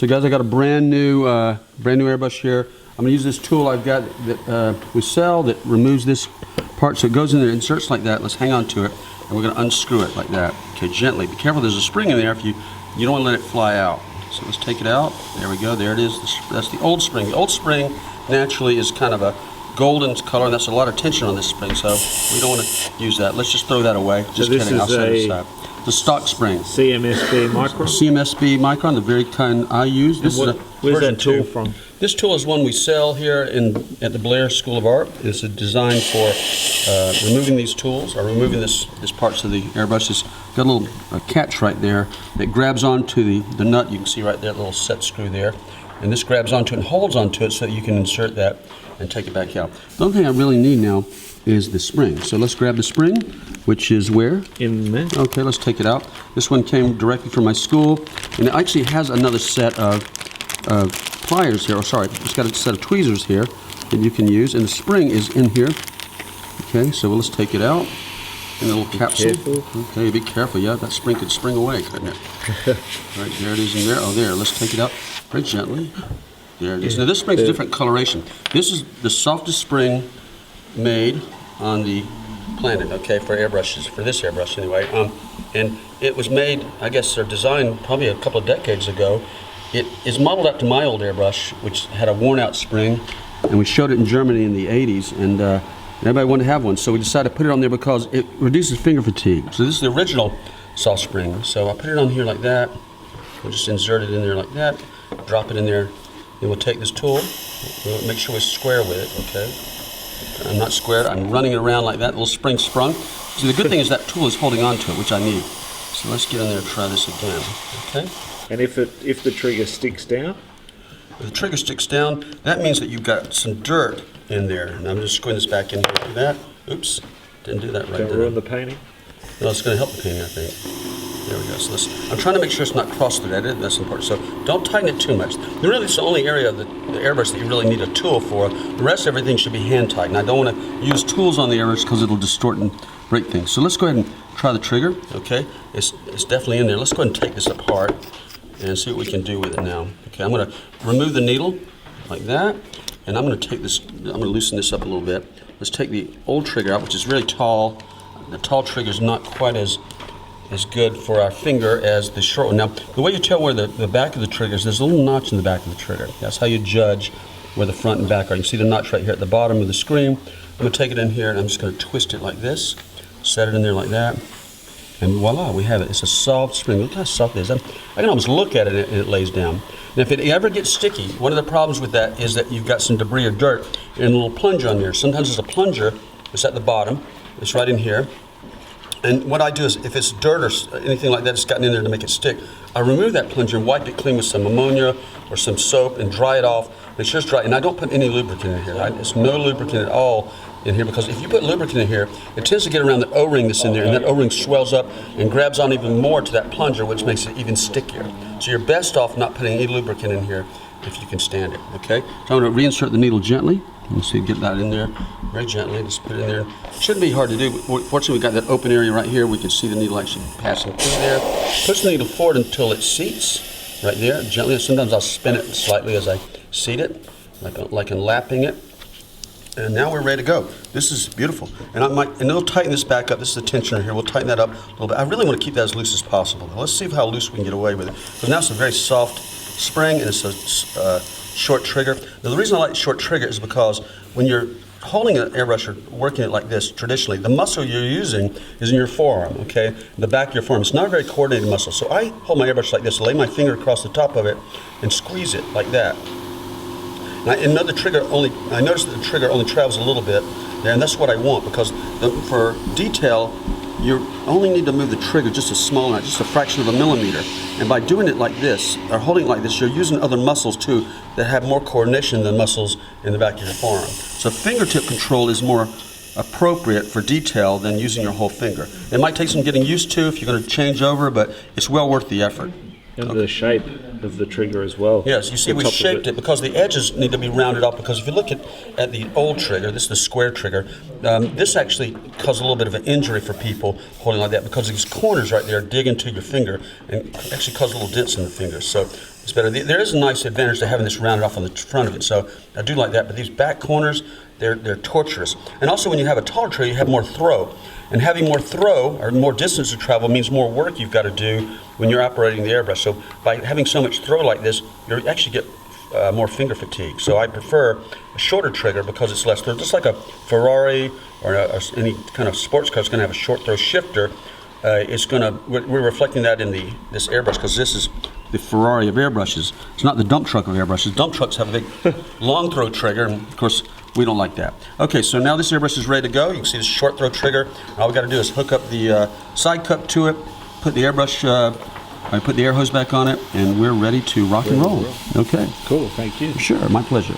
So guys, I got a brand new airbrush here. I'm gonna use this tool I've got that we sell that removes this part, so it goes in there, inserts like that. Let's hang on to it, and we're gonna unscrew it like that. Okay, gently. Be careful. There's a spring in there. If you don't want to let it fly out. So let's take it out. There we go. There it is. That's the old spring. The old spring naturally is kind of a golden color, and that's a lot of tension on this spring, so we don't want to use that. Let's just throw that away. Just kidding. I'll set it aside. The stock spring. CM-SB Micron? CM-SB Micron, the very kind I use. Where's that tool from? This tool is one we sell here at the Blair School of Art. It's designed for removing these tools, or removing this parts of the airbrush. It's got a little catch right there that grabs onto the nut. You can see right there, the little set screw there. And this grabs onto it and holds onto it so that you can insert that and take it back out. The only thing I really need now is the spring. So let's grab the spring, which is where? In there. Okay, let's take it out. This one came directly from my school, and it actually has another set of pliers here. Oh, sorry, it's got a set of tweezers here that you can use, and the spring is in here. Okay, so let's take it out in a little capsule. Careful. Okay, be careful. Yeah, that spring could spring away, couldn't it? Right, there it is in there. Oh, there. Let's take it out very gently. There it is. Now this spring's a different coloration. This is the softest spring made on the planet, okay, for airbrushes, for this airbrush anyway. And it was made, I guess, or designed probably a couple of decades ago. It is modeled after my old airbrush, which had a worn out spring, and we showed it in Germany in the 80s, and everybody wanted to have one, so we decided to put it on there because it reduces finger fatigue. So this is the original soft spring. So I put it on here like that. We'll just insert it in there like that, drop it in there, then we'll take this tool, we'll make sure we're square with it, okay? I'm not squared, I'm running it around like that, little spring sprung. See, the good thing is that tool is holding on to it, which I need. So let's get in there and try this again, okay? And if the trigger sticks down? If the trigger sticks down, that means that you've got some dirt in there. And I'm just screwing this back in here like that. Oops, didn't do that right there. Don't ruin the painting? No, it's going to help the painting, I think. There we go. So I'm trying to make sure it's not cross-threaded. That's important. So don't tighten it too much. Really, it's the only area of the airbrush that you really need a tool for. The rest of everything should be hand-tightened. I don't want to use tools on the airbrush because it'll distort and break things. So let's go ahead and try the trigger. Okay, it's definitely in there. Let's go ahead and take this apart and see what we can do with it now. Okay, I'm going to remove the needle like that, and I'm going to take this. I'm going to loosen this up a little bit. Let's take the old trigger out, which is really tall. The tall trigger is not quite as good for our finger as the short one. Now, the way you tell where the back of the trigger is, there's a little notch in the back of the trigger. That's how you judge where the front and back are. You see the notch right here at the bottom of the screen. I'm going to take it in here and I'm just going to twist it like this, set it in there like that, and voila, we have it. It's a soft spring. Look how soft it is. I can almost look at it and it lays down. And if it ever gets sticky, one of the problems with that is that you've got some debris or dirt and a little plunger on there. Sometimes there's a plunger that's at the bottom. It's right in here. And what I do is, if it's dirt or anything like that that's gotten in there to make it stick, I remove that plunger and wipe it clean with some ammonia or some soap and dry it off. Make sure it's dry. And I don't put any lubricant in here. There's no lubricant at all in here, because if you put lubricant in here, it tends to get around the O-ring that's in there, and that O-ring swells up and grabs on even more to that plunger, which makes it even stickier. So you're best off not putting any lubricant in here if you can stand it, okay? So I'm going to reinsert the needle gently. Let's see, get that in there very gently. Just put it in there. It shouldn't be hard to do. Fortunately, we've got that open area right here. We can see the needle actually passing through there. Push the needle forward until it seats right there, gently. Sometimes I'll spin it slightly as I seat it, like in lapping it. And now we're ready to go. This is beautiful. And it'll tighten this back up. This is the tensioner here. We'll tighten that up a little bit. I really want to keep that as loose as possible. Let's see how loose we can get away with it. Because now it's a very soft spring, and it's a short trigger. Now, the reason I like short trigger is because when you're holding an airbrush or working it like this traditionally, the muscle you're using is in your forearm, okay? The back of your forearm. It's not a very coordinated muscle. So I hold my airbrush like this, lay my finger across the top of it, and squeeze it like that. I noticed that the trigger only travels a little bit there, and that's what I want, because for detail, you only need to move the trigger just a small amount, just a fraction of a millimeter. And by doing it like this, or holding it like this, you're using other muscles too that have more coordination than muscles in the back of your forearm. So fingertip control is more appropriate for detail than using your whole finger. It might take some getting used to if you're going to change over, but it's well worth the effort. And the shape of the trigger as well. Yes, you see we shaped it because the edges need to be rounded off, because if you look at the old trigger, this is the square trigger, this actually caused a little bit of an injury for people holding like that, because these corners right there dig into your finger and actually cause little dents in the finger. So it's better. There is a nice advantage to having this rounded off on the front of it, so I do like that. But these back corners, they're torturous. And also, when you have a taller trigger, you have more throw. And having more throw or more distance to travel means more work you've got to do when you're operating the airbrush. So by having so much throw like this, you actually get more finger fatigue. So I prefer a shorter trigger because it's less throw. Just like a Ferrari or any kind of sports car is going to have a short throw shifter. We're reflecting that in this airbrush because this is the Ferrari of airbrushes. It's not the dump truck of airbrushes. Dump trucks have a big long throw trigger, and of course we don't like that. Okay, so now this airbrush is ready to go. You can see this short throw trigger. All we got to do is hook up the side cup to it, put the airbrush, put the air hose back on it, and we're ready to rock and roll. Okay. Cool, thank you. Sure, my pleasure.